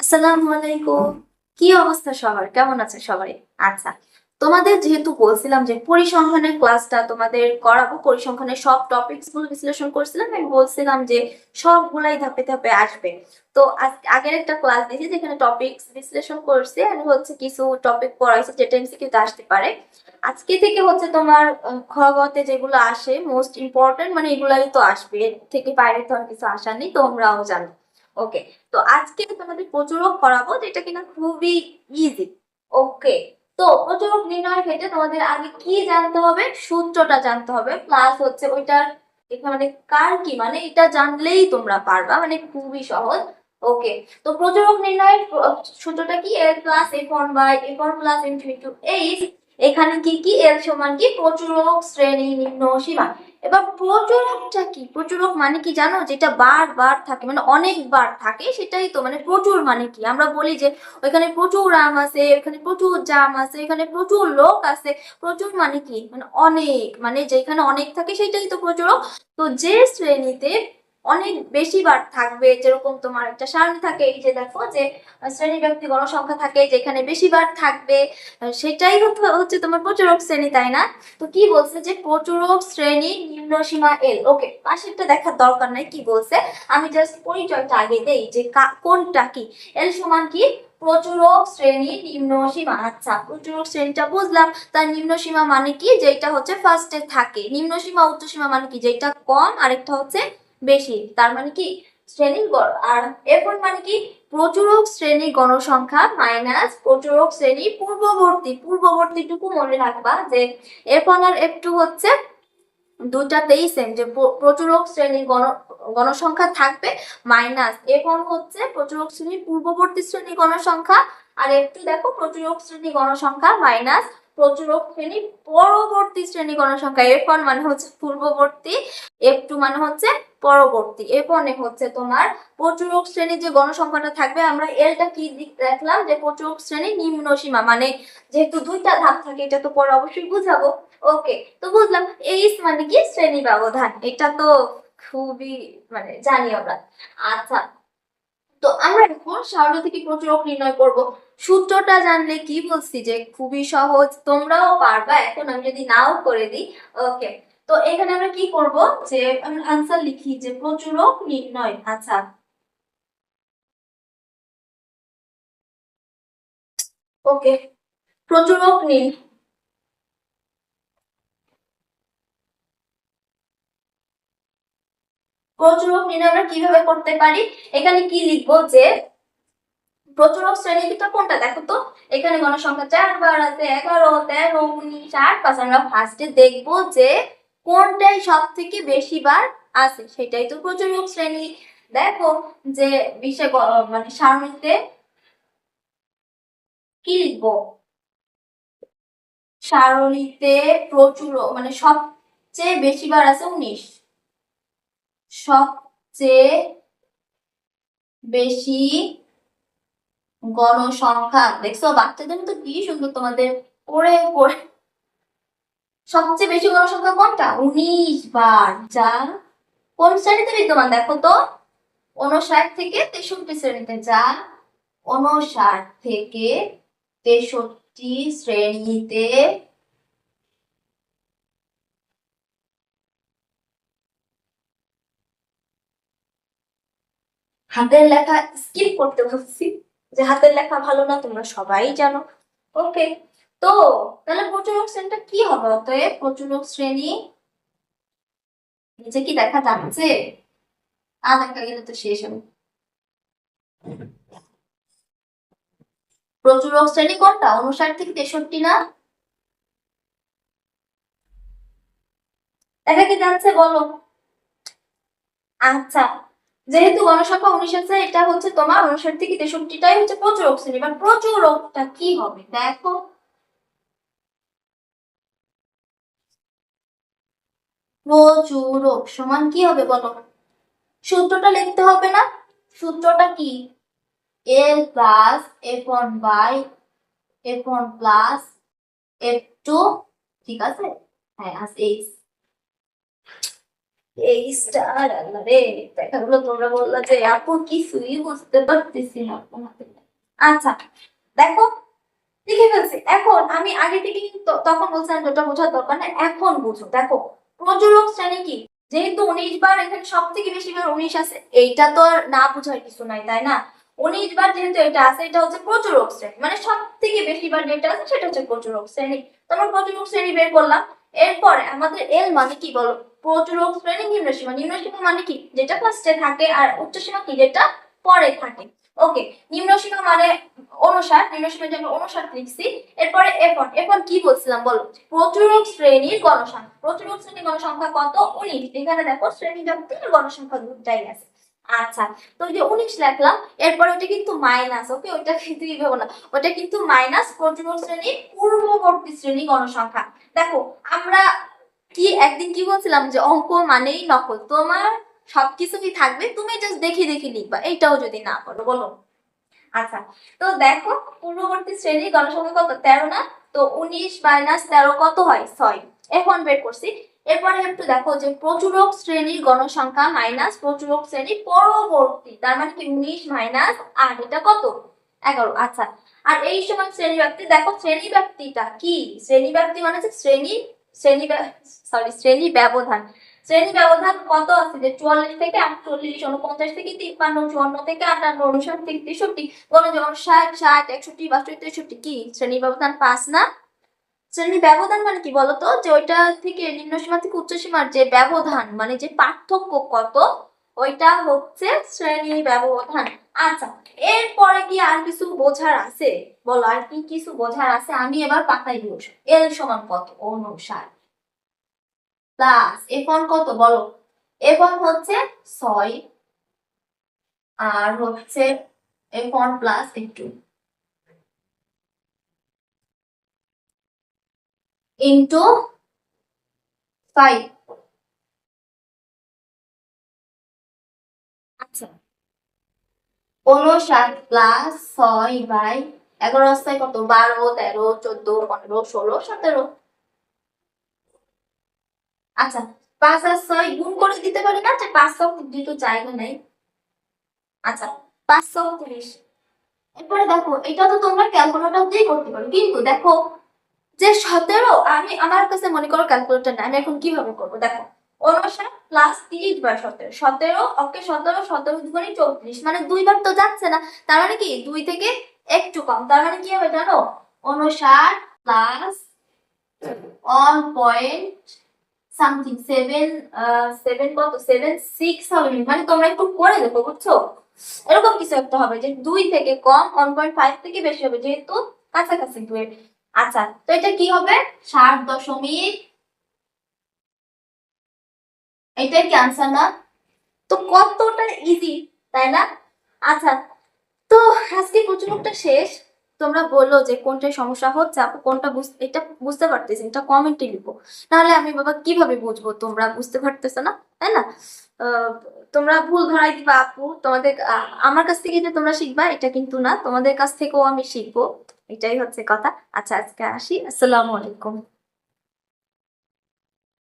আসসালামু আলাইকুম। কি অবস্থা সবার? কেমন আছে সবাই? আচ্ছা, তোমাদের যেহেতু বলছিলাম যে পরিসংখ্যানের ক্লাসটা তোমাদের করাবো, পরিসংখ্যানের সব টপিকস গুলো বিশ্লেষণ করছিলাম, আমি বলছিলাম যে সবগুলাই ধাপে ধাপে আসবে। তো আগের একটা ক্লাস দিয়েছি যেখানে টপিকস বিশ্লেষণ করছি আর হচ্ছে কিছু টপিক পড়াইছি যেটা এমসিকিউতে আসতে পারে। আজকে থেকে হচ্ছে তোমার খ গ তে যেগুলো আসে মোস্ট ইম্পর্টেন্ট, মানে এগুলাই তো আসবে, এর থেকে বাইরে তো আর কিছু আসা নেই, তোমরাও জানো। ওকে, তো আজকে তোমাদের প্রচুরক করাবো যেটা কিনা খুবই ইজি। ওকে, তো প্রচুরক নির্ণয়ের ক্ষেত্রে তোমাদের আগে কি জানতে হবে? সূত্রটা জানতে হবে, প্লাস হচ্ছে ওইটার এখানে কার কি, মানে এটা জানলেই তোমরা পারবা, মানে খুবই সহজ। ওকে, তো প্রচুরক নির্ণয়ের সূত্রটা কি? L plus F one by F one plus M two into H. এখানে কি কি? এল সমান কি? প্রচুরক শ্রেণী নিম্ন সীমা। এবার প্রচুরকটা কি? প্রচুরক মানে কি জানো? যেটা বারবার থাকে, মানে অনেকবার থাকে, সেটাই তো মানে প্রচুর। মানে কি? আমরা বলি যে ওইখানে প্রচুর আম আছে, ওইখানে প্রচুর জাম আছে, এখানে প্রচুর লোক আছে। প্রচুর মানে কি? মানে অনেক, মানে যেখানে অনেক থাকে সেটাই তো প্রচুরক। তো যে শ্রেণীতে অনেক বেশি বার থাকবে, যেরকম তোমার একটা সারণী থাকে, এই যে দেখো যে শ্রেণী ব্যক্তি গণসংখ্যা থাকে, যেখানে বেশি বার থাকবে সেটাই হচ্ছে তোমার প্রচুরক শ্রেণী, তাই না? তো কি বলছে যে প্রচুরক শ্রেণী নিম্ন সীমা এল। ওকে, পাশেরটা দেখার দরকার নাই কি বলছে, আমি জাস্ট পরিচয়টা আগে দেই যে কোনটা কি। এল সমান কি? প্রচুরক শ্রেণী নিম্ন সীমা। আচ্ছা, প্রচুরক শ্রেণীটা বুঝলাম, তার নিম্ন সীমা মানে কি? যেটা হচ্ছে ফার্স্টে থাকে। নিম্ন সীমা উচ্চ সীমা মানে কি? যেটা কম, আরেকটা হচ্ছে বেশি, তার মানে কি শ্রেণীর গড়। আর এরপর মানে কি? প্রচুরক শ্রেণী গণসংখ্যা মাইনাস প্রচুরক শ্রেণী পূর্ববর্তী। পূর্ববর্তীটুকু মনে রাখবা যে F1 আর F2 হচ্ছে দুটাতেই সেম, যে প্রচুরক শ্রেণীর গণসংখ্যা থাকবে, মাইনাস F1 হচ্ছে প্রচুরক শ্রেণীর পূর্ববর্তী শ্রেণী গণসংখ্যা, আর F2 দেখো প্রচুরক শ্রেণী গণসংখ্যা মাইনাস প্রচুরক শ্রেণী পরবর্তী শ্রেণী গণসংখ্যা। F1 মানে হচ্ছে পূর্ববর্তী, F2 মানে হচ্ছে পরবর্তী। F1 এ হচ্ছে তোমার প্রচুরক শ্রেণীর যে গণসংখ্যাটা থাকবে, আমরা এলটা কি দেখলাম যে প্রচুরক শ্রেণীর নিম্ন সীমা, মানে যেহেতু দুইটা ধাপ থাকে এটা তো পরে অবশ্যই বুঝাবো। ওকে, তো বুঝলাম এইচ মানে কি? শ্রেণী ব্যবধান, এটা তো খুবই মানে জানি আমরা। আচ্ছা, তো আমরা এখন সারণী থেকে প্রচুরক নির্ণয় করব। সূত্রটা জানলে কি বলছি যে খুবই সহজ, তোমরাও পারবা। এখন আমি যদি নাও করে দিই। ওকে, তো এখানে আমরা কি করব যে আমি আনসার লিখি যে প্রচুরক নির্ণয়। আচ্ছা, ওকে, প্রচুরক নির্ণয়। প্রচুরক নির্ণয় আমরা কিভাবে করতে পারি? এখানে কি লিখবো যে প্রচুরক শ্রেণীটা কোনটা দেখো তো। এখানে গণসংখ্যা 4 বার আছে, 11, 13, 19, 8, 5। আমরা ফার্স্টে দেখবো যে কোনটাই সব থেকে বেশি বার আছে, সেটাই তো প্রচুরক শ্রেণী। দেখো যে বিশে মানে সারণীতে কি লিখবো? সারণীতে প্রচুর মানে সবচেয়ে বেশি বার আছে 19। সবচেয়ে বেশি গণসংখ্যা, দেখছো বাচ্চাদের মতো কি সুন্দর তোমাদের পড়ে পড়ে। সবচেয়ে বেশি গণসংখ্যা কোনটা? 19 বার, যা কোন শ্রেণীতে বিদ্যমান দেখো তো। 59 থেকে 63 শ্রেণীতে, যা 59 থেকে 63 শ্রেণীতে হাতের লেখা স্কিপ করতে বলছি, যে হাতের লেখা ভালো না তোমরা সবাই জানো। ওকে, তো তাহলে প্রচুরক শ্রেণীটা কি হবে? অতএব প্রচুরক শ্রেণী নিচে কি দেখা যাচ্ছে? দেখা গেলে তো শেষ হবে। প্রচুরক শ্রেণী কোনটা? 59 থেকে 63 না? দেখা কি যাচ্ছে বলো? আচ্ছা, যেহেতু গণসংখ্যা 19 আছে, এটা হচ্ছে তোমার 59 থেকে 63টাই হচ্ছে প্রচুরক শ্রেণী। এবার প্রচুরকটা কি হবে দেখো। প্রচুরক সমান কি হবে বলো? সূত্রটা লিখতে হবে না? সূত্রটা কি? L plus F1 by F1 plus F2, ঠিক আছে? হ্যাঁ, আছে এইচ। এই স্টার আল্লাহ রে, দেখা গেলো তোমরা বললা যে আপু কিছুই বুঝতে পারতেছি না তোমাদের। আচ্ছা দেখো, লিখে ফেলছি। এখন আমি আগে থেকে কিন্তু তখন বলছিলাম যেটা বোঝার দরকার না, এখন বুঝো। দেখো প্রচুরক শ্রেণী কি, যেহেতু 19 বার, এখানে সব থেকে বেশি বার 19 আছে, এইটা তো আর না বোঝার কিছু নাই, তাই না? 19 বার যেহেতু এটা আছে, এটা হচ্ছে প্রচুরক শ্রেণী, মানে সব থেকে বেশি বার যেটা আছে সেটা হচ্ছে প্রচুরক শ্রেণী। তোমার প্রচুরক শ্রেণী বের করলাম। এরপরে আমাদের এল মানে কি বলো? প্রচুরক শ্রেণী নিম্নসীমা। নিম্নসীমা মানে কি? যেটা ফার্স্টে থাকে, আর উচ্চসীমা কি? যেটা পরে থাকে। ওকে, নিম্নসীমা মানে অনুসার, নিম্নসীমার জন্য অনুসার লিখছি। এরপরে এফ1, এফ1 কি বলছিলাম বলো? প্রচুরক শ্রেণীর গণসংখ্যা। প্রচুরক শ্রেণীর গণসংখ্যা কত? 19। এখানে দেখো শ্রেণী ব্যক্তির গণসংখ্যা দুটাই আছে। আচ্ছা, তো এই যে 19 লিখলাম, এরপরে ওটা কিন্তু মাইনাস, ওকে, ওটা কিন্তু কি ভেবো না, ওটা কিন্তু মাইনাস প্রচুরক শ্রেণীর পূর্ববর্তী শ্রেণী গণসংখ্যা। দেখো আমরা কি একদিন কি বলছিলাম যে অঙ্ক মানেই নকল, তোমার সবকিছু কি থাকবে, তুমি জাস্ট দেখে দেখে লিখবা, এইটাও যদি না পারো বলো। আচ্ছা, তো দেখো পূর্ববর্তী শ্রেণীর গণসংখ্যা কত? 13 না? তো 19 মাইনাস 13 কত হয়? 6। এখন বের করছি। এরপরে একটু দেখো যে প্রচুরক শ্রেণীর গণসংখ্যা মাইনাস প্রচুরক শ্রেণী পরবর্তী, তার মানে কি 19 মাইনাস 8, এটা কত? 11। আচ্ছা, আর এই সময় শ্রেণী ব্যক্তি, দেখো শ্রেণী ব্যক্তিটা কি? শ্রেণী ব্যক্তি মানে হচ্ছে শ্রেণী, শ্রেণী শ্রেণী ব্যবধান। শ্রেণী ব্যবধান কত আছে? যে 44 থেকে 48, 49 থেকে 53, 54 থেকে 58, 59 থেকে 63, 60, 60, 61, 62, 63, কি শ্রেণী ব্যবধান 5 না? শ্রেণী ব্যবধান মানে কি বলতো? যে ওইটা থেকে নিম্ন সীমা থেকে উচ্চ সীমার যে ব্যবধান, মানে যে পার্থক্য কত, ওইটা হচ্ছে শ্রেণী ব্যবধান। আচ্ছা, এরপরে কি আর কিছু বোঝার আছে বলো? আর কি কিছু বোঝার আছে? আমি এবার পাতায় দিয়ে বসি। এল সমান কত? অনুসার প্লাস F1 কত বলো? F1 হচ্ছে 6, আর হচ্ছে F1 প্লাস F2 ইন্টু 5। আচ্ছা, 59 প্লাস 6/11 রাস্তায় কত? 12, 13, 14, 15, 16, 17। আচ্ছা, 5 আর 6 গুণ করে দিতে পারি না? যে 5 দিতে জায়গা নেই। আচ্ছা, 5 30। এরপরে দেখো, এটা তো তোমরা ক্যালকুলেটর দিয়ে করতে পারো, কিন্তু দেখো যে 17, আমি আমার কাছে মনে করো ক্যালকুলেটর না, আমি এখন কিভাবে করবো? দেখো 59 প্লাস 30/17, 17, ওকে, 17, 17 দুগুণে 34, মানে 2 বার তো যাচ্ছে না, তার মানে কি 2 থেকে একটু কম, তার মানে কি হবে জানো? 59 প্লাস 1 পয়েন্ট সামথিং 7, 7 কত? 7.6 হবে, মানে তোমরা একটু করে দেখো, বুঝছো? এরকম কিছু একটা হবে যে 2 থেকে কম, 1.5 থেকে বেশি হবে, যেহেতু কাছাকাছি 2 এর। আচ্ছা, তো এটা কি হবে? 60 দশমিক, এটাই কি আনসার না? তো কতটা ইজি, তাই না? আচ্ছা, তো আজকে প্রচুরটা শেষ। তোমরা বললো যে কোনটা সমস্যা হচ্ছে, আপু কোনটা এটা বুঝতে পারতেছি, এটা কমেন্টে লিখো, নাহলে আমি বাবা কিভাবে বুঝবো তোমরা বুঝতে পারতেছো না, তাই না? আহ, তোমরা ভুল ধরাই দিবা আপু, তোমাদের আমার কাছ থেকে যে তোমরা শিখবা এটা কিন্তু না, তোমাদের কাছ থেকেও আমি শিখবো, এটাই হচ্ছে কথা। আচ্ছা, আজকে আসি, আসসালামু আলাইকুম।